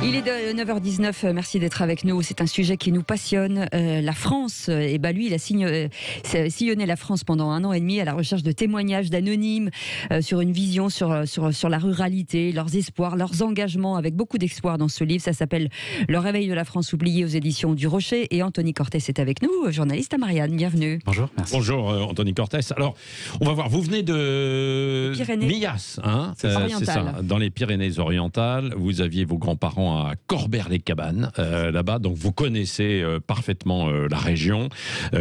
Il est de 9h19, merci d'être avec nous. C'est un sujet qui nous passionne. La France, lui, il a sillonné la France pendant 1 an et demi à la recherche de témoignages d'anonymes sur une vision sur la ruralité, leurs espoirs, leurs engagements, avec beaucoup d'espoir dans ce livre. Ça s'appelle Le réveil de la France oubliée aux éditions du Rocher. Et Anthony Cortès est avec nous, journaliste à Marianne. Bienvenue. Bonjour, merci. Bonjour Anthony Cortès. Alors, on va voir, vous venez de Millas, hein, c'est ça, dans les Pyrénées-Orientales. Vous aviez vos grands-parents à Corbère-les-Cabanes, là-bas, donc vous connaissez parfaitement la région,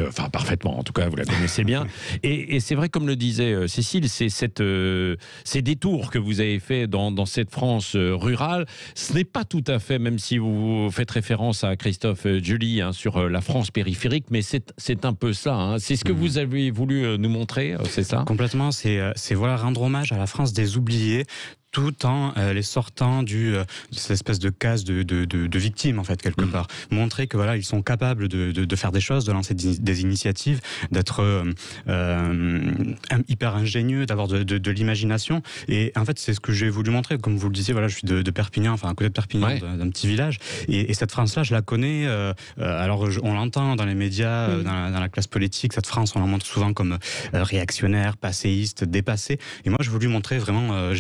enfin parfaitement, en tout cas vous la connaissez bien, et c'est vrai, comme le disait Cécile, c'est ces détours que vous avez fait dans cette France rurale. Ce n'est pas tout à fait, même si vous faites référence à Christophe Julie, hein, sur la France périphérique, mais c'est un peu ça, hein. C'est ce que vous avez voulu nous montrer, c'est ça? Complètement, c'est voilà, rendre hommage à la France des oubliés, tout en les sortant de cette espèce de case de victimes, en fait, quelque part. Montrer que voilà, ils sont capables de faire des choses, de lancer des initiatives, d'être hyper ingénieux, d'avoir de l'imagination. Et en fait, c'est ce que j'ai voulu montrer. Comme vous le disiez, voilà, je suis de Perpignan, enfin à côté de Perpignan, ouais, d'un petit village. Et cette France-là, je la connais. Alors, on l'entend dans les médias, dans la classe politique. Cette France, on la montre souvent comme réactionnaire, passéiste, dépassée. Et moi, j'ai voulu montrer vraiment,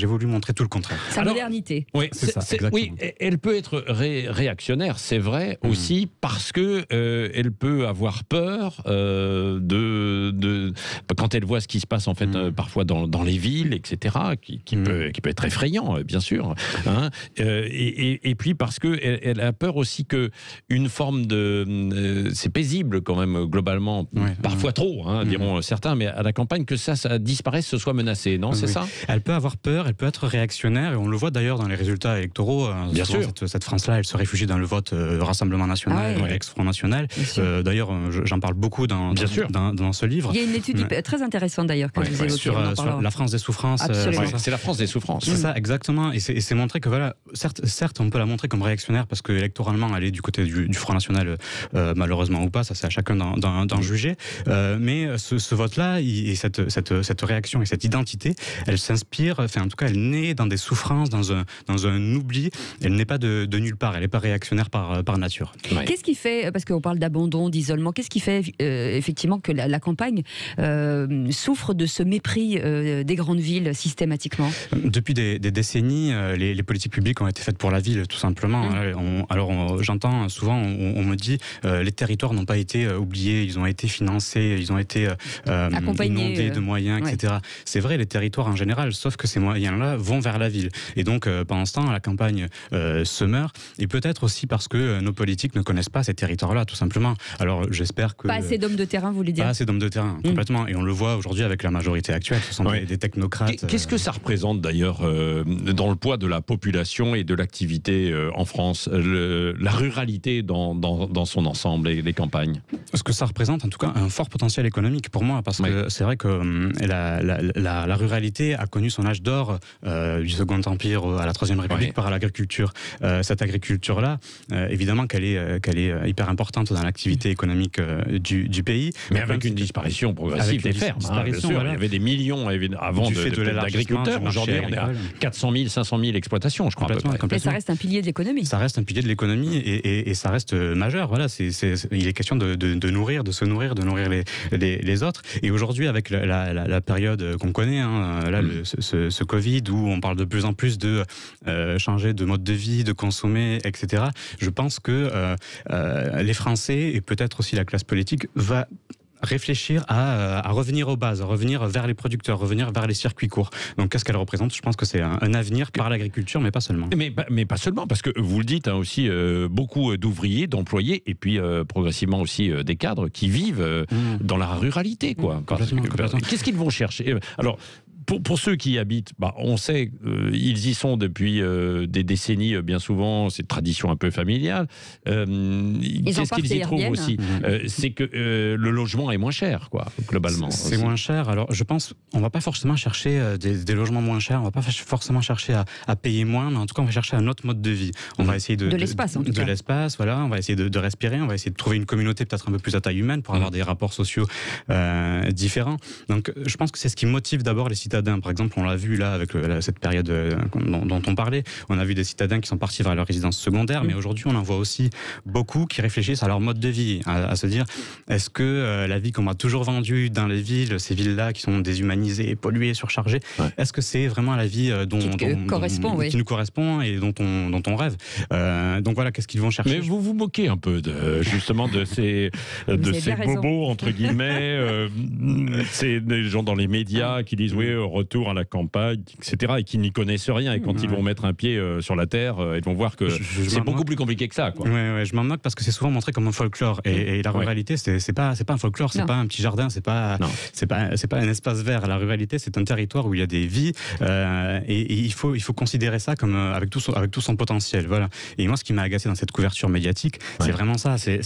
tout le contraire. Sa modernité. Oui, c'est ça. Oui, elle peut être réactionnaire, c'est vrai, aussi parce que elle peut avoir peur quand elle voit ce qui se passe en fait parfois dans les villes, etc., qui peut être effrayant, bien sûr. Hein, et puis parce que elle a peur aussi que une forme c'est paisible quand même globalement, parfois trop, hein, diront certains, mais à la campagne que ça disparaisse, ce soit menacé, non? C'est ça. Elle peut avoir peur, elle peut être réactionnaire, et on le voit d'ailleurs dans les résultats électoraux. Bien sûr. Cette France-là, elle se réfugie dans le vote Rassemblement National, ex-Front National. D'ailleurs, j'en parle beaucoup dans ce livre. Il y a une étude très intéressante d'ailleurs que vous évoquez. Sur la France des souffrances. C'est la France des souffrances. C'est ça, exactement. Et c'est montrer que voilà, certes, on peut la montrer comme réactionnaire parce que électoralement, elle est du côté du Front National, malheureusement ou pas, ça c'est à chacun d'en juger. Mais ce vote-là, et cette réaction et cette identité, elle s'inspire, enfin en tout cas, elle naît dans des souffrances, dans un oubli. Elle n'est pas de nulle part, elle n'est pas réactionnaire par nature. Ouais. Qu'est-ce qui fait, parce qu'on parle d'abandon, d'isolement, qu'est-ce qui fait effectivement que la campagne souffre de ce mépris des grandes villes systématiquement? Depuis des décennies, les politiques publiques ont été faites pour la ville, tout simplement. J'entends souvent, on me dit, les territoires n'ont pas été oubliés, ils ont été financés, ils ont été inondés de moyens, etc. C'est vrai, les territoires en général, sauf que ces moyens-là vont vers la ville. Et donc, pendant ce temps, la campagne se meurt. Et peut-être aussi parce que nos politiques ne connaissent pas ces territoires-là, tout simplement. Alors, j'espère que... Pas assez d'hommes de terrain, vous voulez dire? Pas assez d'hommes de terrain, complètement. Et on le voit aujourd'hui avec la majorité actuelle. Ce sont des technocrates. Qu'est-ce que ça représente, d'ailleurs, dans le poids de la population et de l'activité en France, la ruralité dans son ensemble, et les campagnes? Ce que ça représente, en tout cas, un fort potentiel économique pour moi, parce que c'est vrai que la ruralité a connu son âge d'or du Second Empire à la Troisième République par l'agriculture. Cette agriculture-là, évidemment qu'elle est hyper importante dans l'activité économique du pays. Mais avec une disparition progressive des fermes. Bien sûr, il y avait des millions avant d'agriculteurs. Aujourd'hui, on est à 400 000, 500 000 exploitations, je crois. Mais ça reste un pilier de l'économie. Ça reste un pilier de l'économie et ça reste majeur. Voilà, il est question de nourrir, de se nourrir, de nourrir les autres. Et aujourd'hui, avec la période qu'on connaît, ce Covid, où on parle de plus en plus de changer de mode de vie, de consommer, etc. Je pense que les Français, et peut-être aussi la classe politique, va réfléchir à revenir aux bases, à revenir vers les producteurs, revenir vers les circuits courts. Donc qu'est-ce qu'elle représente? Je pense que c'est un avenir par l'agriculture, mais pas seulement. Mais pas seulement, parce que vous le dites, hein, aussi beaucoup d'ouvriers, d'employés, et puis progressivement aussi des cadres qui vivent dans la ruralité, quoi. Complètement. Qu'est-ce qu'ils vont chercher? Alors, pour ceux qui y habitent, on sait, ils y sont depuis des décennies, bien souvent, c'est une tradition un peu familiale. Qu'est-ce qu'ils y trouvent aussi? C'est que le logement est moins cher, quoi, globalement. C'est moins cher. Alors, je pense, on ne va pas forcément chercher des logements moins chers, on ne va pas forcément chercher à payer moins, mais en tout cas, on va chercher un autre mode de vie. On va essayer de l'espace, en tout cas. De l'espace, voilà. On va essayer de respirer, on va essayer de trouver une communauté peut-être un peu plus à taille humaine pour avoir des rapports sociaux différents. Donc, je pense que c'est ce qui motive d'abord les citadins citadins, par exemple, on l'a vu là avec cette période dont on parlait, on a vu des citadins qui sont partis vers leur résidence secondaire, mais aujourd'hui on en voit aussi beaucoup qui réfléchissent à leur mode de vie, à se dire, est-ce que la vie qu'on m'a toujours vendue dans les villes, ces villes-là qui sont déshumanisées, polluées, surchargées, est-ce que c'est vraiment la vie qui nous correspond et dont on rêve. Donc voilà, qu'est-ce qu'ils vont chercher. Mais vous vous moquez un peu justement de ces bobos, entre guillemets, c'est des gens dans les médias qui disent oui, retour à la campagne, etc., et qui n'y connaissent rien. Et quand ils vont mettre un pied sur la terre, ils vont voir que c'est beaucoup plus compliqué que ça. Ouais, je m'en moque parce que c'est souvent montré comme un folklore. Et la ruralité, c'est pas un folklore, c'est pas un petit jardin, c'est pas un espace vert. La ruralité, c'est un territoire où il y a des vies et il faut considérer ça comme avec tout son potentiel. Voilà. Et moi, ce qui m'a agacé dans cette couverture médiatique, c'est vraiment ça. C'est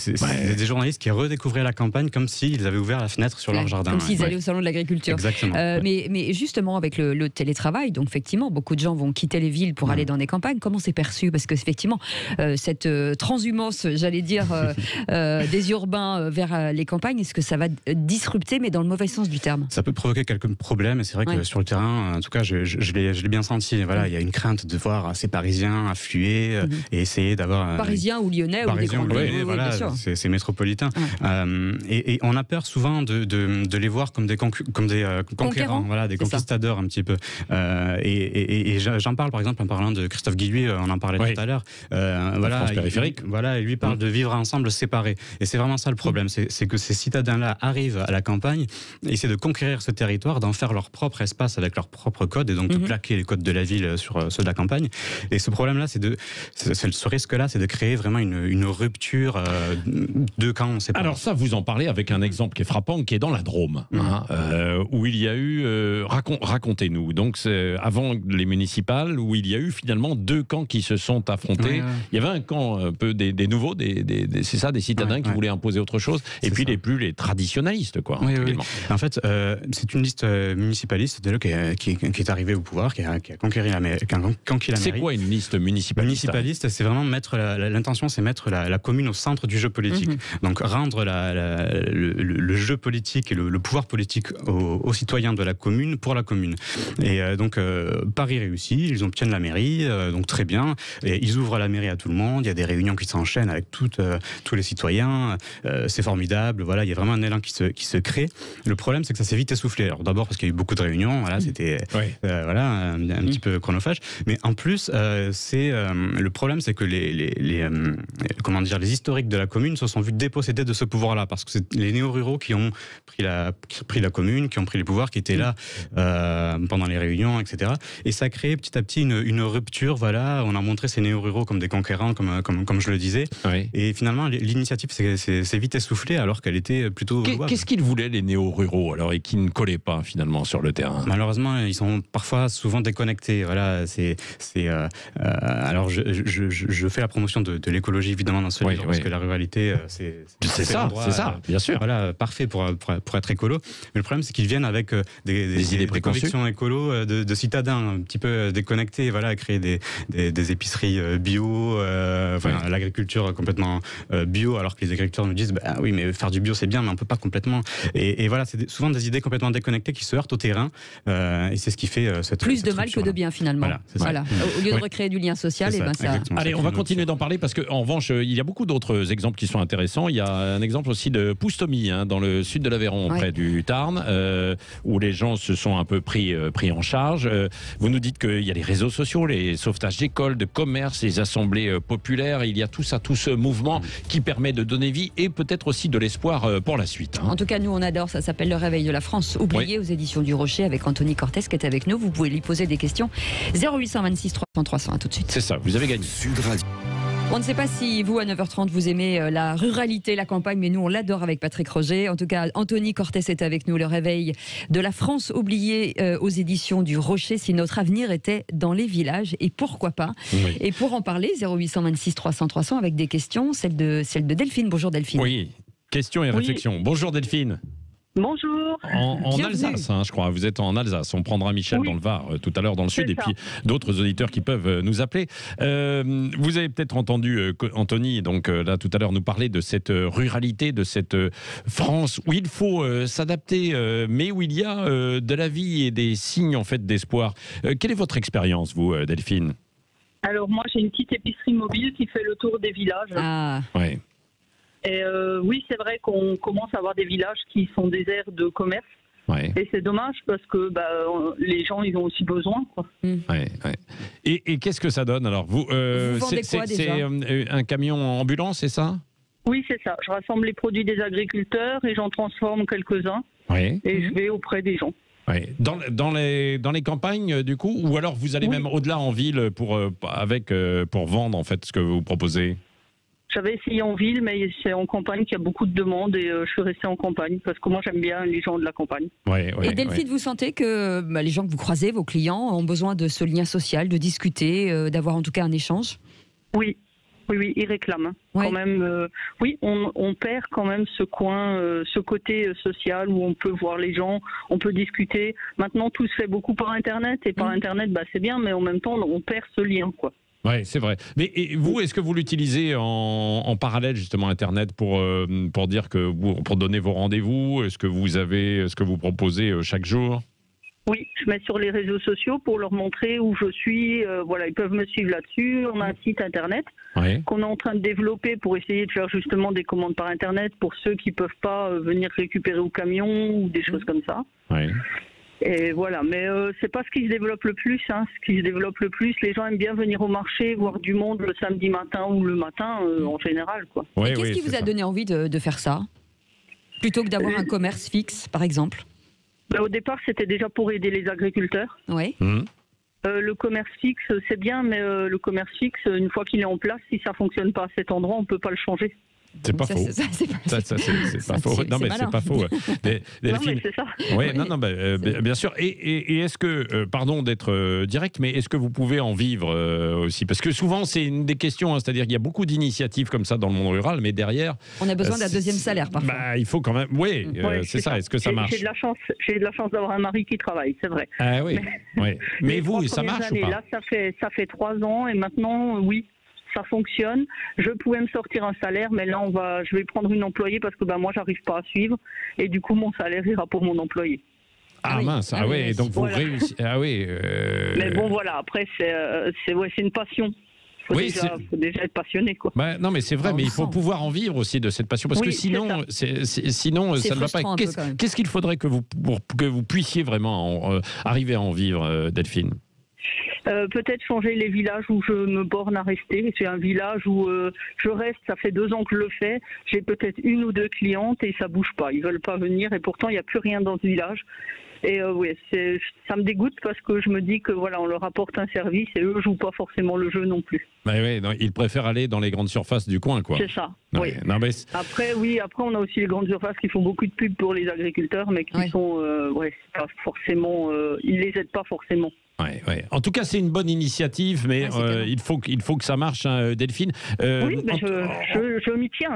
des journalistes qui redécouvraient la campagne comme s'ils avaient ouvert la fenêtre sur leur jardin. Comme s'ils allaient au salon de l'agriculture. Exactement. Mais justement, avec le télétravail, donc effectivement, beaucoup de gens vont quitter les villes pour aller dans des campagnes. Comment c'est perçu? Parce que effectivement, cette transhumance, j'allais dire, des urbains vers les campagnes, est-ce que ça va disrupter, mais dans le mauvais sens du terme? Ça peut provoquer quelques problèmes, et c'est vrai que sur le terrain, en tout cas, je l'ai bien senti. Voilà, il y a une crainte de voir ces Parisiens affluer et essayer d'avoir... Parisiens ou Lyonnais ou des grands villes, voilà, c'est métropolitain. Et on a peur souvent de les voir comme des conquérants, voilà, des conquistadors un petit peu. Et j'en parle par exemple en parlant de Christophe Guilluy, on en parlait tout à l'heure. Voilà, France périphérique. Voilà, et lui parle de vivre ensemble séparés. Et c'est vraiment ça le problème, c'est que ces citadins-là arrivent à la campagne, essaient de conquérir ce territoire, d'en faire leur propre espace avec leur propre code, et donc de plaquer les codes de la ville sur ceux de la campagne. Et ce problème-là, ce risque-là, c'est de créer vraiment une rupture de camps séparés. Alors ça, vous en parlez avec un exemple qui est frappant, qui est dans la Drôme, où il y a eu... racontez-nous. Donc c'est avant les municipales, où il y a eu finalement deux camps qui se sont affrontés. Il y avait un camp un peu des nouveaux, c'est ça, des citadins qui voulaient imposer autre chose, et puis les traditionnalistes, quoi. Oui. En fait, c'est une liste municipaliste qui est arrivée au pouvoir, qui a conquis la mairie. C'est quoi une liste municipaliste? Municipaliste, c'est vraiment mettre l'intention, c'est mettre la commune au centre du jeu politique. Donc rendre le jeu politique et le pouvoir politique aux citoyens de la commune pour la commune. Et donc Paris réussit, ils obtiennent la mairie, donc très bien. Et ils ouvrent la mairie à tout le monde. Il y a des réunions qui s'enchaînent avec tous les citoyens. C'est formidable. Voilà, il y a vraiment un élan qui se crée. Le problème, c'est que ça s'est vite essoufflé. Alors d'abord parce qu'il y a eu beaucoup de réunions. Voilà, c'était un petit peu chronophage. Mais en plus, le problème, c'est que les historiques de la commune se sont vus dépossédés de ce pouvoir-là, parce que c'est les néo-ruraux qui ont pris la commune, qui ont pris les pouvoirs, qui étaient là pendant les réunions, etc. Et ça a créé petit à petit une rupture. Voilà, on a montré ces néo-ruraux comme des conquérants, comme je le disais. Et finalement, l'initiative s'est vite essoufflée alors qu'elle était plutôt louable. Qu'est-ce qu'ils voulaient, les néo-ruraux, alors, et qui ne collaient pas finalement sur le terrain? Malheureusement, ils sont souvent déconnectés. Voilà, alors je fais la promotion de l'écologie évidemment dans ce livre, parce que la ruralité, c'est ça, bien sûr. Voilà, parfait pour être écolo. Mais le problème, c'est qu'ils viennent avec des idées convictions écolo de citadins un petit peu déconnectés. Voilà, créer des épiceries bio, l'agriculture complètement bio, alors que les agriculteurs nous disent oui, mais faire du bio c'est bien, mais on peut pas complètement. Et voilà, c'est souvent des idées complètement déconnectées qui se heurtent au terrain, et c'est ce qui fait plus de mal que de bien finalement. Voilà. Au lieu de recréer du lien social, Allez, on va continuer d'en parler, parce qu'en revanche, il y a beaucoup d'autres exemples qui sont intéressants. Il y a un exemple aussi de Poustomy, dans le sud de l'Aveyron, près du Tarn, où les gens se sont un peu pris en charge. Vous nous dites qu'il y a les réseaux sociaux, les sauvetages d'écoles, de commerces, les assemblées populaires. Il y a tout ce mouvement qui permet de donner vie et peut-être aussi de l'espoir pour la suite. En tout cas, nous, on adore. Ça s'appelle Le Réveil de la France oublié, aux éditions du Rocher, avec Anthony Cortès qui est avec nous. Vous pouvez lui poser des questions. 0826 300 300. À tout de suite. C'est ça, vous avez gagné. Sud Radio. On ne sait pas si vous, à 9h30, vous aimez la ruralité, la campagne, mais nous, on l'adore avec Patrick Roger. En tout cas, Anthony Cortès est avec nous. Le Réveil de la France oubliée aux éditions du Rocher. Si notre avenir était dans les villages, et pourquoi pas. Et pour en parler, 0826 300 300 avec des questions, celle de Delphine. Bonjour Delphine. Oui, questions et réflexions. Bonjour Delphine. Bonjour. En Bienvenue. Alsace, hein, je crois. Vous êtes en Alsace. On prendra Michel Oui. dans le Var tout à l'heure dans le sud, C'est et ça. puis d'autres auditeurs qui peuvent nous appeler. Vous avez peut-être entendu Anthony, donc là tout à l'heure, nous parler de cette ruralité, de cette France où il faut s'adapter, mais où il y a de la vie et des signes en fait d'espoir. Quelle est votre expérience, vous, Delphine? Alors moi j'ai une petite épicerie mobile qui fait le tour des villages. Ah, Ouais. Et oui, c'est vrai qu'on commence à avoir des villages qui sont des aires de commerce. Ouais. Et c'est dommage parce que les gens, ils ont aussi besoin, quoi. Ouais, ouais. Et qu'est-ce que ça donne alors? Vous vendez quoi, déjà? C'est un camion ambulance, c'est ça? Oui, c'est ça. Je rassemble les produits des agriculteurs et j'en transforme quelques-uns. Oui. Et je vais auprès des gens. Ouais. Dans les campagnes, du coup, ou alors vous allez Oui. même au-delà en ville pour vendre en fait ce que vous proposez? J'avais essayé en ville, mais c'est en campagne qu'il y a beaucoup de demandes et je suis restée en campagne parce que moi j'aime bien les gens de la campagne. Ouais, ouais, et Delphine, vous sentez que les gens que vous croisez, vos clients, ont besoin de ce lien social, de discuter, d'avoir en tout cas un échange? Oui. Oui, ils réclament. Hein. Ouais. Quand même, oui, on perd quand même ce coin, ce côté social où on peut voir les gens, on peut discuter. Maintenant, tout se fait beaucoup par Internet et par Internet, c'est bien, mais en même temps, on perd ce lien, quoi. Ouais, c'est vrai. Mais et vous, est-ce que vous l'utilisez en parallèle justement Internet pour dire pour donner vos rendez-vous? Est-ce que vous proposez chaque jour? Oui, je mets sur les réseaux sociaux pour leur montrer où je suis. Voilà, ils peuvent me suivre là-dessus. On a un site Internet Ouais. qu'on est en train de développer pour essayer de faire justement des commandes par Internet pour ceux qui peuvent pas venir récupérer au camion ou des choses comme ça. Ouais. Et voilà, mais c'est pas ce qui se développe le plus. Hein. Ce qui se développe le plus, les gens aiment bien venir au marché, voir du monde le samedi matin ou le matin en général, quoi. Ouais, Et qu'est-ce ouais, qui vous c'est a ça. donné envie de faire ça? Plutôt que d'avoir un commerce fixe, par exemple? Au départ, c'était déjà pour aider les agriculteurs. Oui. Mmh. Le commerce fixe, c'est bien, mais le commerce fixe, une fois qu'il est en place, si ça fonctionne pas à cet endroit, on peut pas le changer. C'est pas Ça, faux. c'est pas- C'est pas faux. Non, mais c'est malin. pas faux. Non, Delphine, mais c'est ça. ouais, non, bien sûr. Et est-ce que, pardon d'être direct, mais est-ce que vous pouvez en vivre aussi? Parce que souvent, c'est une des questions, hein, c'est-à-dire qu'il y a beaucoup d'initiatives comme ça dans le monde rural, mais derrière, On a besoin d'un deuxième salaire, parfois. il faut quand même. Oui, Ouais, c'est ça. Est-ce que ça J'ai- marche? J'ai de la chance d'avoir un mari qui travaille, c'est vrai. Ah oui. Ouais. Mais Les vous, 3 ça premières marche ou années, pas? Là, ça fait 3 ans et maintenant, oui, ça fonctionne. Je pouvais me sortir un salaire, mais là, je vais prendre une employée parce que moi, j'arrive pas à suivre et du coup, mon salaire ira pour mon employé. Ah oui. mince. Ah Ah ouais. oui, Donc vous voilà. réussissez. Ah oui. Mais bon, voilà. Après, c'est une passion. Oui, Faut déjà être passionné, quoi. Bah, non, mais c'est vrai, On mais le il faut sent. pouvoir en vivre aussi de cette passion, parce Oui, que c'est sinon, sinon C'est ça ne va frustrant pas. un peu, quand même. Qu'est-ce qu'il faudrait que pour que vous puissiez vraiment arriver à en vivre, Delphine? Peut-être changer les villages où je me borne à rester. C'est un village où je reste, ça fait 2 ans que je le fais. J'ai peut-être 1 ou 2 clientes et ça bouge pas. Ils veulent pas venir et pourtant il n'y a plus rien dans ce village. Et oui, ça me dégoûte parce que je me dis que voilà, on leur apporte un service et eux jouent pas forcément le jeu non plus. Bah, ouais, non, ils préfèrent aller dans les grandes surfaces du coin, quoi. C'est ça. Ouais, Oui. non, mais Après, on a aussi les grandes surfaces qui font beaucoup de pubs pour les agriculteurs, mais qui Ouais. sont, c'est pas forcément, ils les aident pas forcément. ouais. En tout cas, c'est une bonne initiative, mais Ouais, c'est canon. il faut que ça marche, hein, Delphine. Oui, mais je m'y tiens,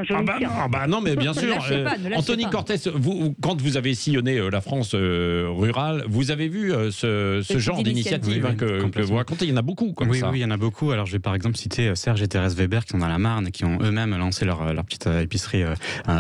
Non, mais bien sûr. lâchez pas, ne lâchez Anthony pas. Cortès, vous, quand vous avez sillonné la France rurale, vous avez vu ce type genre d'initiative d'initiative. hein, que vous Complètement. racontez. Il y en a beaucoup comme Oui, ça. oui, il y en a beaucoup. Alors, je vais par exemple citer Serge et Thérèse Weber qui sont dans la Marne, qui ont eux-mêmes lancé leur petite épicerie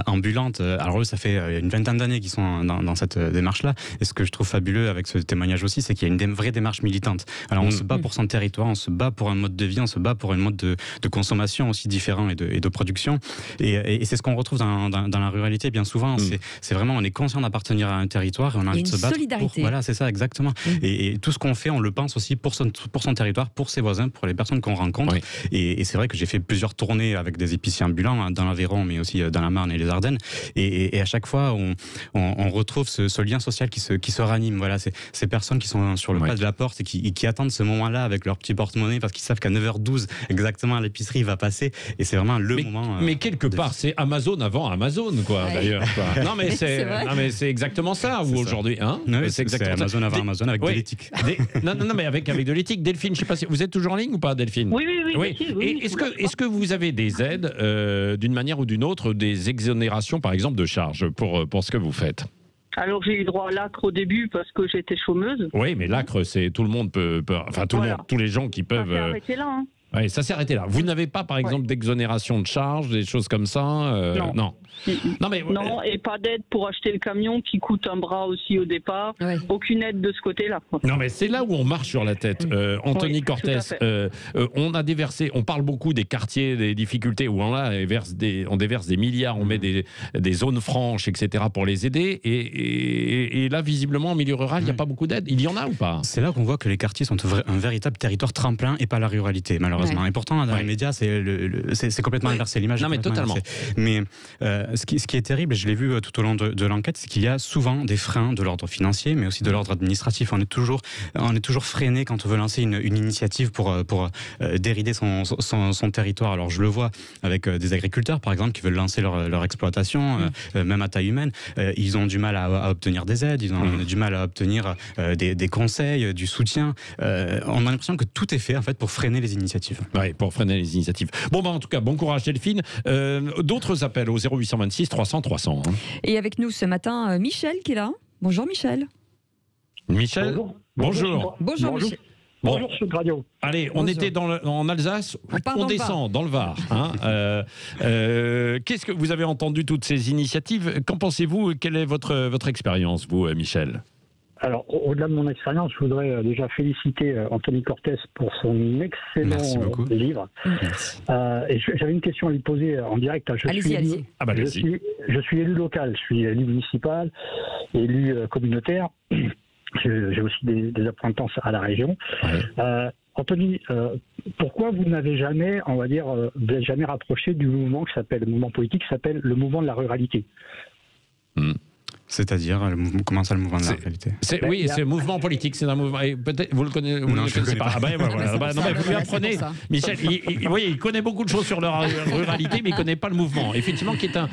ambulante. Alors eux, ça fait une vingtaine d'années qu'ils sont dans cette démarche-là. Et ce que je trouve fabuleux avec ce témoignage aussi, c'est qu'il y a une vraie démarche militante. Alors, on se bat pour son territoire, on se bat pour un mode de vie, on se bat pour un mode de consommation aussi différent et de production. Et c'est ce qu'on retrouve dans la ruralité bien souvent. C'est vraiment, on est conscient d'appartenir à un territoire et on a envie de se battre. Solidarité. Voilà, c'est ça, exactement. Et tout ce qu'on fait, on le pense aussi pour son territoire, pour ses voisins, pour les personnes qu'on rencontre. Oui. Et c'est vrai que j'ai fait plusieurs tournées avec des épiciers ambulants hein, dans l'Aveyron, mais aussi dans la Marne et les Ardennes. Et à chaque fois, on retrouve ce lien social qui se ranime. Voilà, ces personnes qui sont sur le pas de la porte et qui attendent ce moment-là avec leur petit porte-monnaie parce qu'ils savent qu'à 9h12, exactement, l'épicerie va passer. Et c'est vraiment le moment. Mais quelque part, c'est Amazon avant Amazon, quoi, Ouais. d'ailleurs. quoi. Non, mais C'est vrai. c'est exactement ça, C'est vous, ça. aujourd'hui. Hein Oui, c'est Amazon avant Amazon avec de l'éthique. Non, mais avec de l'éthique. Delphine, je sais pas si vous êtes toujours en ligne ou pas, Delphine? Oui. Et est-ce que vous avez des aides d'une manière ou d'une autre, des exonérations, par exemple, de charges pour ce que vous faites? Alors j'ai eu droit à l'ACRE au début parce que j'étais chômeuse. Oui, mais l'ACRE, c'est tout le monde enfin tout le monde, tous les gens qui peuvent. Ça s'est arrêté là. Hein. Oui, ça s'est arrêté là. Vous n'avez pas, par exemple, d'exonération de charges, des choses comme ça Non. Non. Non, mais, non, et pas d'aide pour acheter le camion qui coûte un bras aussi au départ. Ouais. Aucune aide de ce côté-là. Non, mais c'est là où on marche sur la tête. Anthony Cortès, on a déversé, on parle beaucoup des quartiers, des difficultés où on déverse des milliards, on met des zones franches, etc. pour les aider. Et là, visiblement, en milieu rural, il n'y a pas beaucoup d'aide. Il y en a ou pas? C'est là qu'on voit que les quartiers sont un véritable territoire tremplin et pas la ruralité, malheureusement. Ouais. Et pourtant, dans les médias, c'est complètement inversé. L'image. Non, mais totalement. Mais ce qui est terrible, et je l'ai vu tout au long de l'enquête, c'est qu'il y a souvent des freins de l'ordre financier, mais aussi de l'ordre administratif. On est toujours freiné quand on veut lancer une initiative pour dérider son territoire. Alors je le vois avec des agriculteurs, par exemple, qui veulent lancer leur exploitation, même à taille humaine. Ils ont du mal à obtenir des aides, ils ont du mal à obtenir des conseils, du soutien. On a l'impression que tout est fait en fait pour freiner les initiatives. Oui, pour freiner les initiatives. Bon, en tout cas, bon courage Delphine. D'autres appels au 0826 300 300. Hein. Et avec nous ce matin, Michel qui est là. Bonjour Michel. Michel. Bonjour. Bonjour Michel. Bonjour Sud Radio. Allez, on était en Alsace, on descend dans le Var. Hein. Qu'est-ce que vous avez entendu toutes ces initiatives? Qu'en pensez-vous? Quelle est votre expérience, vous, Michel? Alors, au-delà de mon expérience, je voudrais déjà féliciter Anthony Cortès pour son excellent livre. Et j'avais une question à lui poser en direct. Allez-y. Je suis élu local, je suis élu municipal, élu communautaire. J'ai aussi des appointances à la région. Ouais. Anthony, pourquoi vous n'avez jamais, jamais rapproché du mouvement le mouvement politique qui s'appelle le mouvement de la ruralité? C'est-à-dire, comment ça, le mouvement de la ruralité? C'est un mouvement politique, c'est un mouvement. Peut-être vous le connaissez, vous ne le connaissez pas. Non, mais vous lui apprenez, Michel. Il connaît beaucoup de choses sur la ruralité, mais il ne connaît pas le mouvement. Effectivement, qui est un.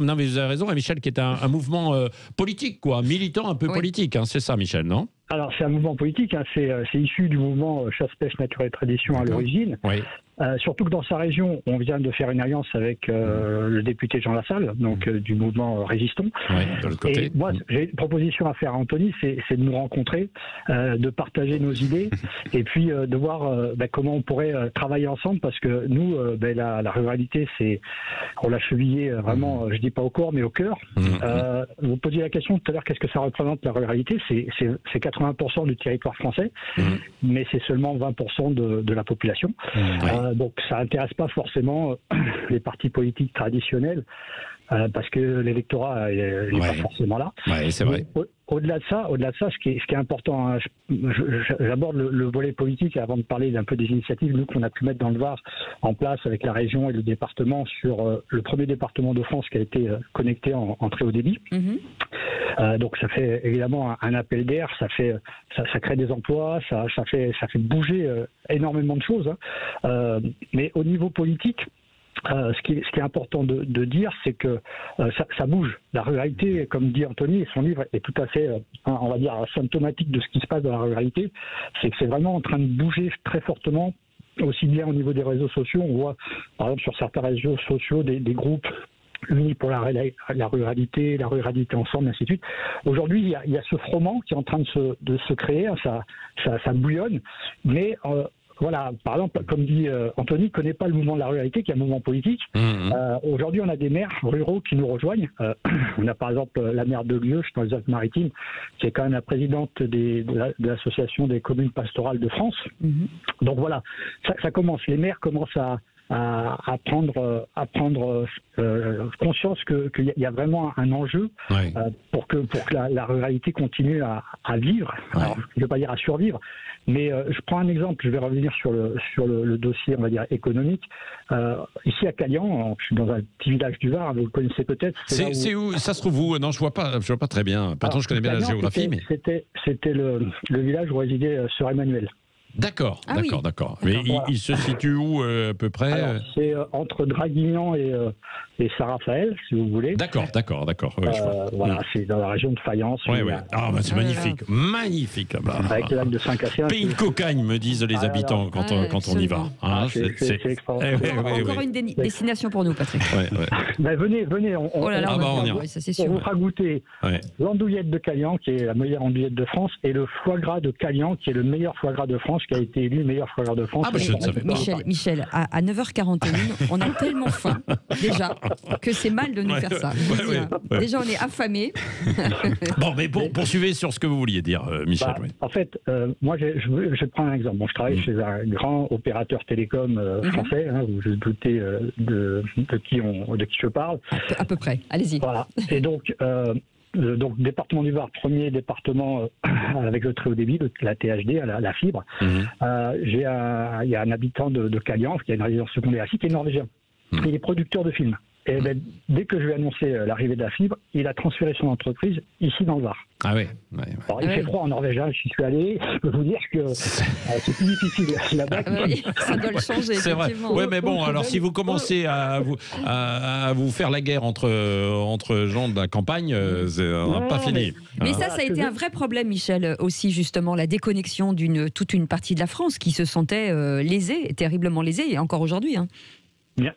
Non, mais vous avez raison, Michel, qui est un mouvement politique, quoi, militant, un peu politique. Hein, c'est ça, Michel, non? Alors, c'est un mouvement politique, hein, c'est issu du mouvement chasse-pêche, nature et tradition à l'origine. Oui. Surtout que dans sa région, on vient de faire une alliance avec le député Jean Lassalle, donc du mouvement résistant. Oui, de l'autre côté. Et moi, j'ai une proposition à faire à Anthony, c'est de nous rencontrer, de partager nos idées, et puis de voir comment on pourrait travailler ensemble, parce que nous, la ruralité, on l'a chevillé vraiment, je dis pas au corps, mais au cœur. Vous posiez la question tout à l'heure, qu'est-ce que ça représente la ruralité? C'est 80% du territoire français, mais c'est seulement 20% de la population. Donc ça n'intéresse pas forcément les partis politiques traditionnels parce que l'électorat n'est pas forcément là. Ouais, c'est vrai. Au-delà de ça, ce qui est important, hein, j'aborde le volet politique avant de parler d'un peu des initiatives nous qu'on a pu mettre dans le Var en place avec la région et le département sur le premier département de France qui a été connecté en très haut débit. Donc ça fait évidemment un appel d'air, ça crée des emplois, ça fait bouger énormément de choses. Hein. Mais au niveau politique, ce qui est important de dire, c'est que ça bouge. La ruralité, comme dit Anthony, et son livre est tout à fait, on va dire, symptomatique de ce qui se passe dans la ruralité. C'est que c'est vraiment en train de bouger très fortement, aussi bien au niveau des réseaux sociaux. On voit, par exemple, sur certains réseaux sociaux, des groupes unis pour la ruralité ensemble, ainsi de suite. Aujourd'hui, il y a ce frottement qui est en train de se créer, ça bouillonne, mais voilà, par exemple, comme dit Anthony, ne connaît pas le mouvement de la ruralité, qui est un mouvement politique. Aujourd'hui, on a des maires ruraux qui nous rejoignent. On a par exemple la maire de Lieuche, dans les Alpes-Maritimes, qui est quand même la présidente de l'association des communes pastorales de France. Donc voilà, ça commence. Les maires commencent à prendre conscience qu'il y a vraiment un enjeu pour que la ruralité continue à vivre. Alors, je ne veux pas dire à survivre, mais je prends un exemple, je vais revenir sur le dossier, on va dire, économique. Ici à Calian, je suis dans un petit village du Var, vous le connaissez peut-être. C'est où? Ça se trouve où? Non, je vois pas très bien. Pourtant, je connais bien la géographie. C'était le village où résidait Sœur Emmanuel. D'accord. Mais il se situe où à peu près? Alors, c'est entre Draguignan et c'est Saint-Raphaël, si vous voulez. D'accord. Ouais, je vois. Voilà, c'est dans la région de Fayence. Ouais. Ah, c'est magnifique, magnifique là-bas. Avec le lac de Saint-Cassien. Pays de cocagne, me disent les habitants quand on y va. Hein, c'est extraordinaire. Encore une destination pour nous, Patrick. Ben, venez, Oh là là, on y va. ça c'est sûr. on vous fera goûter l'andouillette de Calian, qui est la meilleure andouillette de France, et le foie gras de Calian, qui est le meilleur foie gras de France, qui a été élu meilleur foie gras de France. Ah, je ne savais pas. Michel, à 9h41, on a tellement faim, déjà, que c'est mal de nous faire ça. Déjà, on est affamés. Bon, mais poursuivez sur ce que vous vouliez dire, Michel. En fait, moi, je vais prendre un exemple. Bon, je travaille chez un grand opérateur télécom français, vous vous doutez de qui je parle. À peu près, allez-y. Voilà. Et donc, département du Var, premier département avec le très haut débit, la THD, la fibre. Il y a un habitant de Calian, qui a une résidence secondaire ici, qui est norvégien. Il est producteur de films. Et dès que je lui ai annoncé l'arrivée de la fibre, il a transféré son entreprise ici dans le Var. Ah oui. Alors, il fait froid en Norvège, j'y suis allé. Je peux vous dire que c'est plus difficile là-bas. Ça doit le changer. C'est vrai. Oui, mais bon, alors si vous commencez à vous faire la guerre entre gens de la campagne, c'est pas fini. Mais ça a été un vrai problème, Michel, aussi justement, la déconnexion toute une partie de la France qui se sentait lésée, terriblement lésée, et encore aujourd'hui.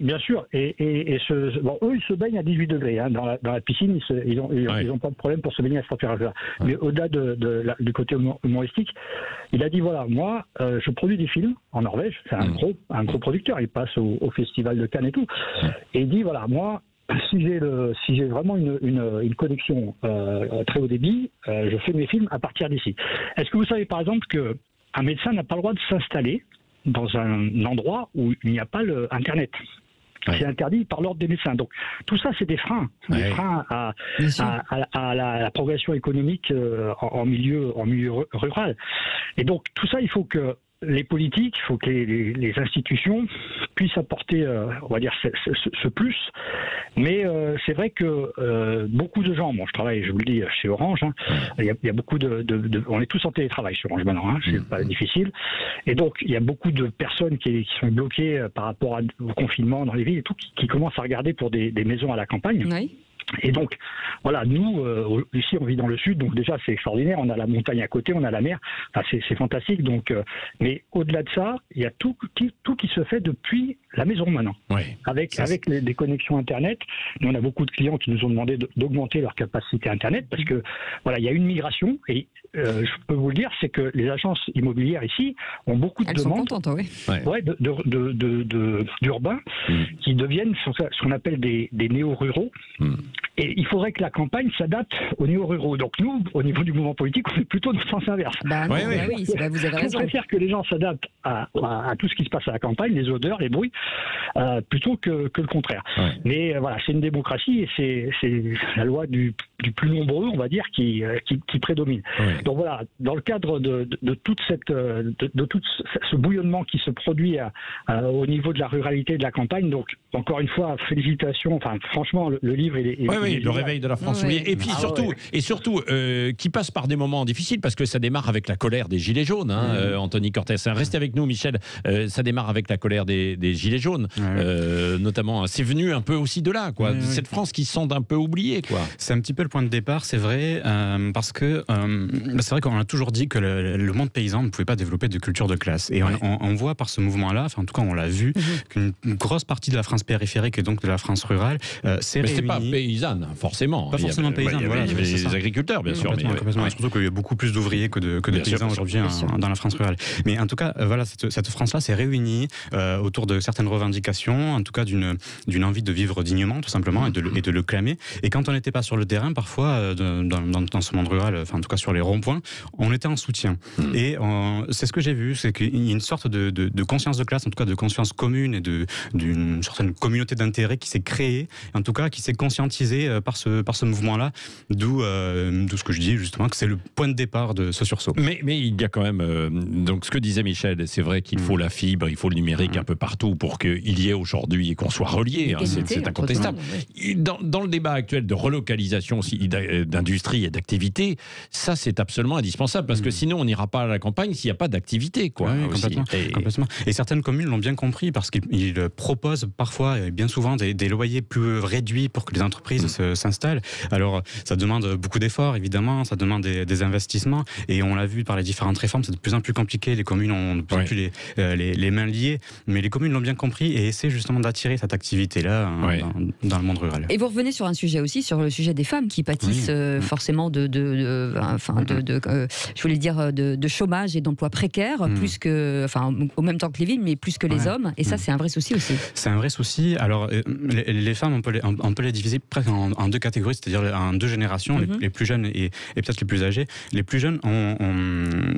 Bien sûr, eux ils se baignent à 18 degrés dans la piscine, ils ont pas de problème pour se baigner à cette température-là. Mais au-delà du côté humoristique, il a dit voilà, moi je produis des films en Norvège, c'est un gros producteur, il passe au festival de Cannes et tout, et il dit voilà, moi si j'ai vraiment une connexion très haut débit, je fais mes films à partir d'ici. Est-ce que vous savez par exemple qu'un médecin n'a pas le droit de s'installer dans un endroit où il n'y a pas Internet? C'est interdit par l'ordre des médecins. Donc tout ça, c'est des freins, à la progression économique en milieu rural. Et donc tout ça, il faut que les politiques, il faut que les institutions puissent apporter, on va dire, ce plus. Mais c'est vrai que beaucoup de gens, je travaille, je vous le dis, chez Orange, il y a beaucoup on est tous en télétravail sur Orange maintenant, c'est pas difficile. Et donc, il y a beaucoup de personnes qui sont bloquées par rapport au confinement dans les villes et tout, qui commencent à regarder pour des maisons à la campagne. Oui. Et donc, voilà, nous, ici, on vit dans le sud, donc déjà, c'est extraordinaire. On a la montagne à côté, on a la mer. Enfin, c'est fantastique. Donc, mais au-delà de ça, il y a tout qui se fait depuis la maison maintenant. Oui. Avec des connexions Internet. Nous, on a beaucoup de clients qui nous ont demandé d'augmenter leur capacité Internet parce que, voilà, il y a une migration. Et je peux vous le dire, c'est que les agences immobilières ici ont beaucoup de demandes. Elles sont contentes, d'urbains qui deviennent ce qu'on appelle des néo-ruraux. Et il faudrait que la campagne s'adapte aux néo-ruraux. Donc nous, au niveau du mouvement politique, on est plutôt dans le sens inverse. Vous avez raison. On préfère que les gens s'adaptent à tout ce qui se passe à la campagne, les odeurs, les bruits, plutôt que le contraire. Ouais. Mais voilà, c'est une démocratie et c'est la loi du plus nombreux, on va dire, qui prédomine. Ouais. Donc voilà, dans le cadre de tout ce bouillonnement qui se produit au niveau de la ruralité et de la campagne, donc encore une fois, félicitations. Enfin, franchement, le livre, Oui, le réveil de la France. Oui. Et puis surtout, qui passe par des moments difficiles parce que ça démarre avec la colère des Gilets jaunes. Anthony Cortès, restez avec nous, Michel. Ça démarre avec la colère des Gilets jaunes, notamment. C'est venu un peu aussi de là, quoi. De cette France qui se sent un peu oubliée, quoi. C'est un petit peu le point de départ, c'est vrai, parce que c'est vrai qu'on a toujours dit que le monde paysan ne pouvait pas développer de culture de classe. Et on voit par ce mouvement-là, enfin en tout cas on l'a vu, qu'une grosse partie de la France périphérique et donc de la France rurale s'est réunie. Mais c'était pas paysanne, forcément. Pas forcément paysanne. Il y avait les agriculteurs, bien sûr. Complètement. Surtout qu'il y a beaucoup plus d'ouvriers que de paysans aujourd'hui dans la France rurale. Mais en tout cas, voilà, cette France-là s'est réunie autour de certaines revendications, en tout cas d'une envie de vivre dignement, tout simplement, et de le clamer. Et quand on n'était pas sur le terrain, parfois, dans ce monde rural, enfin en tout cas sur les ronds-points, on était en soutien. Et c'est ce que j'ai vu, c'est qu'il y a une sorte de conscience de classe, en tout cas de conscience commune et d'une certaine communauté d'intérêt qui s'est créée, en tout cas qui s'est conscientisée marqué par ce mouvement-là, d'où ce que je dis justement, que c'est le point de départ de ce sursaut. Mais il y a quand même, donc ce que disait Michel, c'est vrai qu'il faut la fibre, il faut le numérique un peu partout pour qu'il y ait aujourd'hui et qu'on soit relié, hein, c'est incontestable. Dans le débat actuel de relocalisation d'industrie et d'activité, ça c'est absolument indispensable, parce que sinon on n'ira pas à la campagne s'il n'y a pas d'activité. Complètement. Et certaines communes l'ont bien compris, parce qu'ils proposent parfois, et bien souvent, des loyers plus réduits pour que les entreprises s'installent. Alors ça demande beaucoup d'efforts, évidemment, ça demande des investissements, et on l'a vu par les différentes réformes, c'est de plus en plus compliqué, les communes ont de plus en plus les mains liées, mais les communes l'ont bien compris et essaient justement d'attirer cette activité-là dans le monde rural. Et vous revenez sur un sujet aussi, sur le sujet des femmes qui pâtissent forcément de chômage et d'emplois précaires, plus que, au même temps que les villes, mais plus que les hommes, et ça c'est un vrai souci aussi. C'est un vrai souci. Alors les femmes, on peut les diviser presque en deux catégories, c'est-à-dire en deux générations, les plus jeunes et peut-être les plus âgés. Les plus jeunes,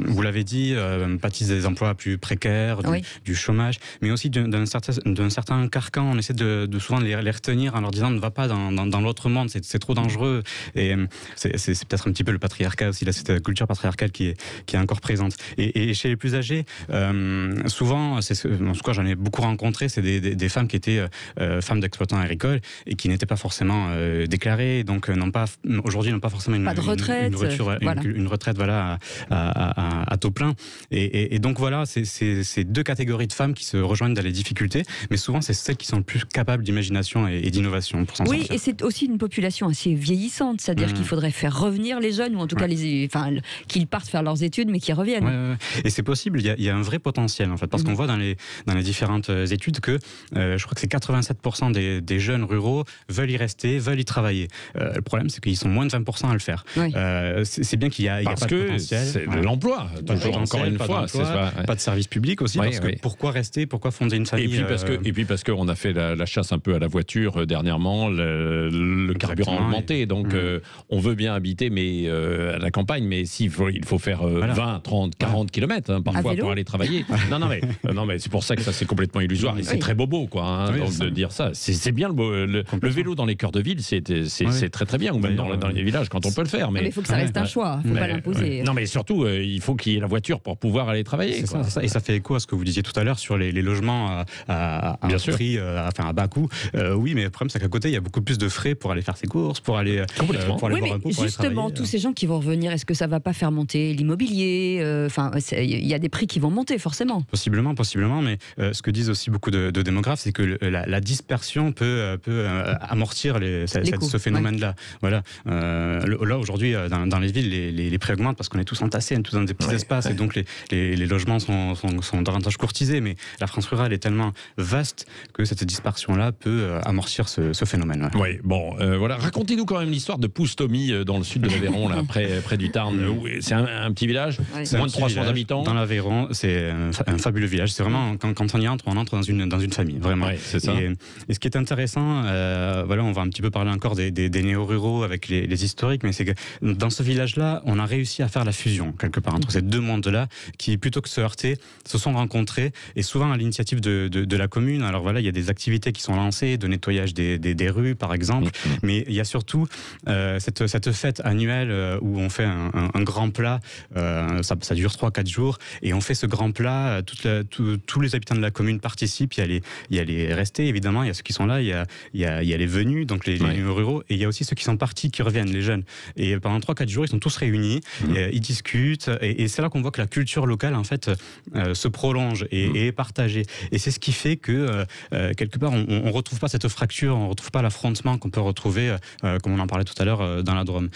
vous l'avez dit, pâtissent des emplois plus précaires, du chômage, mais aussi d'un certain carcan. On essaie de souvent les retenir en leur disant ne va pas dans l'autre monde, c'est trop dangereux. Et c'est peut-être un petit peu le patriarcat aussi, cette culture patriarcale qui est encore présente. Et chez les plus âgés, souvent, en tout cas j'en ai beaucoup rencontré, c'est des femmes qui étaient femmes d'exploitants agricoles et qui n'étaient pas forcément déclarées, donc aujourd'hui n'ont pas forcément une retraite, une retraite à taux plein. Et donc voilà, c'est deux catégories de femmes qui se rejoignent dans les difficultés, mais souvent c'est celles qui sont le plus capables d'imagination et d'innovation pour s'en sortir. Et c'est aussi une population assez vieillissante, c'est-à-dire qu'il faudrait faire revenir les jeunes, ou en tout cas qu'ils partent faire leurs études, mais qu'ils reviennent. Et c'est possible, il y a un vrai potentiel en fait, parce qu'on voit dans les différentes études que je crois que c'est 87% des jeunes ruraux veulent y rester, veulent y travailler. Le problème, c'est qu'ils sont moins de 20% à le faire. C'est bien qu'il y a pas de potentiel. Parce que c'est de l'emploi, encore une fois. Pas de service public aussi, parce que pourquoi rester, pourquoi fonder une famille, et puis parce qu'on a fait la chasse un peu à la voiture dernièrement, le carburant a augmenté, donc on veut bien habiter à la campagne, mais il faut faire 20, 30, 40 km parfois pour aller travailler. Non mais c'est pour ça que ça c'est complètement illusoire, et c'est très bobo donc de dire ça. C'est bien le vélo dans les cœurs de ville, c'est très très bien, ou même dans les villages quand on peut le faire. Mais il faut que ça reste un choix, il ne faut pas l'imposer. Non mais surtout il faut qu'il y ait la voiture pour pouvoir aller travailler. C'est ça. Et ça fait écho à ce que vous disiez tout à l'heure sur les logements à prix, à bas coût. Oui, mais le problème c'est qu'à côté il y a beaucoup plus de frais pour aller faire ses courses, pour aller boire un coup, pour justement, aller tous ces gens qui vont revenir, est-ce que ça va pas faire monter l'immobilier? Il y a des prix qui vont monter forcément. Possiblement, mais ce que disent aussi beaucoup de démographes, c'est que la dispersion peut amortir ce phénomène-là. Voilà. Là aujourd'hui, dans les villes, les prix augmentent parce qu'on est tous entassés, tous dans des petits espaces, et donc les logements sont davantage courtisés. Mais la France rurale est tellement vaste que cette dispersion-là peut amortir ce phénomène. Oui, bon, voilà. Racontez-nous quand même l'histoire de Poustomy dans le sud de l'Aveyron, là, près du Tarn. C'est un petit village, moins de 300 habitants. Dans l'Aveyron, c'est un fabuleux village. C'est vraiment, quand on y entre, on entre dans une famille, vraiment. C'est ça. Et ce qui est intéressant, on va un petit peu parler encore des néo-ruraux avec les historiques, mais c'est que dans ce village-là, on a réussi à faire la fusion, quelque part, entre ces deux mondes-là, qui, plutôt que se heurter, se sont rencontrés, et souvent à l'initiative de la commune. Alors voilà, il y a des activités qui sont lancées, de nettoyage des rues, par exemple, mais il y a surtout cette fête annuelle où on fait un grand plat, ça dure 3-4 jours, et on fait ce grand plat, tous les habitants de la commune participent, il y a les restés, évidemment, il y a ceux qui sont là, il y a les venus, donc les ruraux, et il y a aussi ceux qui sont partis, qui reviennent, les jeunes. Et pendant 3-4 jours, ils sont tous réunis, ils discutent, et c'est là qu'on voit que la culture locale, en fait, se prolonge et est partagée. Et c'est ce qui fait que, quelque part, on ne retrouve pas cette fracture, on ne retrouve pas l'affrontement qu'on peut retrouver, comme on en parlait tout à l'heure, dans la Drôme.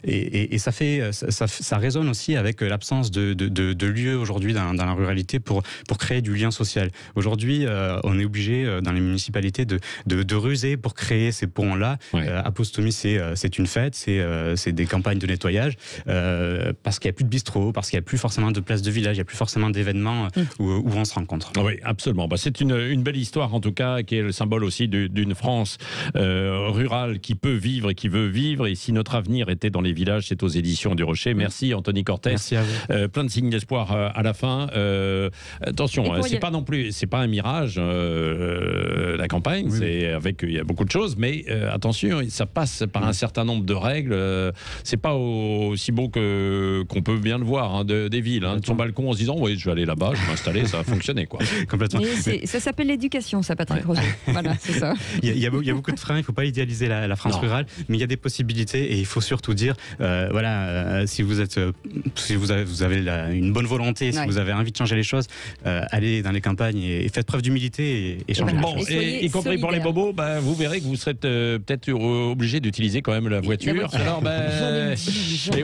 Et ça résonne aussi avec l'absence de lieux aujourd'hui dans la ruralité pour créer du lien social. Aujourd'hui, on est obligé, dans les municipalités, de ruser pour créer ces ponts-là. À Poustomy, c'est une fête, c'est des campagnes de nettoyage, parce qu'il n'y a plus de bistrot, parce qu'il n'y a plus forcément de place de village, il n'y a plus forcément d'événements où on se rencontre. Oui, absolument. C'est une belle histoire, en tout cas, qui est le symbole aussi d'une France rurale qui peut vivre et qui veut vivre. Et si notre avenir était dans les villages, c'est aux éditions du Rocher. Merci, Anthony Cortès. Merci à vous. Plein de signes d'espoir à la fin. Attention, c'est pas un mirage, la campagne. Il y a beaucoup de choses, mais mais attention, ça passe par un certain nombre de règles. C'est pas aussi beau qu'on peut bien le voir, hein, des villes, hein, de son balcon en se disant oui, je vais aller là-bas, je vais m'installer, ça va fonctionner, quoi. Complètement. Mais ça s'appelle l'éducation, ça, Patrick Roger. Voilà, c'est ça. Il y a beaucoup de freins, il ne faut pas idéaliser la France rurale, mais il y a des possibilités et il faut surtout dire, si vous avez une bonne volonté, si vous avez envie de changer les choses, allez dans les campagnes et faites preuve d'humilité et changez. Bon, y compris pour les bobos, vous verrez que vous serez peut-être obligé d'utiliser quand même la voiture. Alors,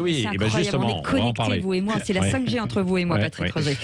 oui, justement, on est connectés, vous et moi, c'est la 5G entre vous et moi, Ouais, Patrick Roger.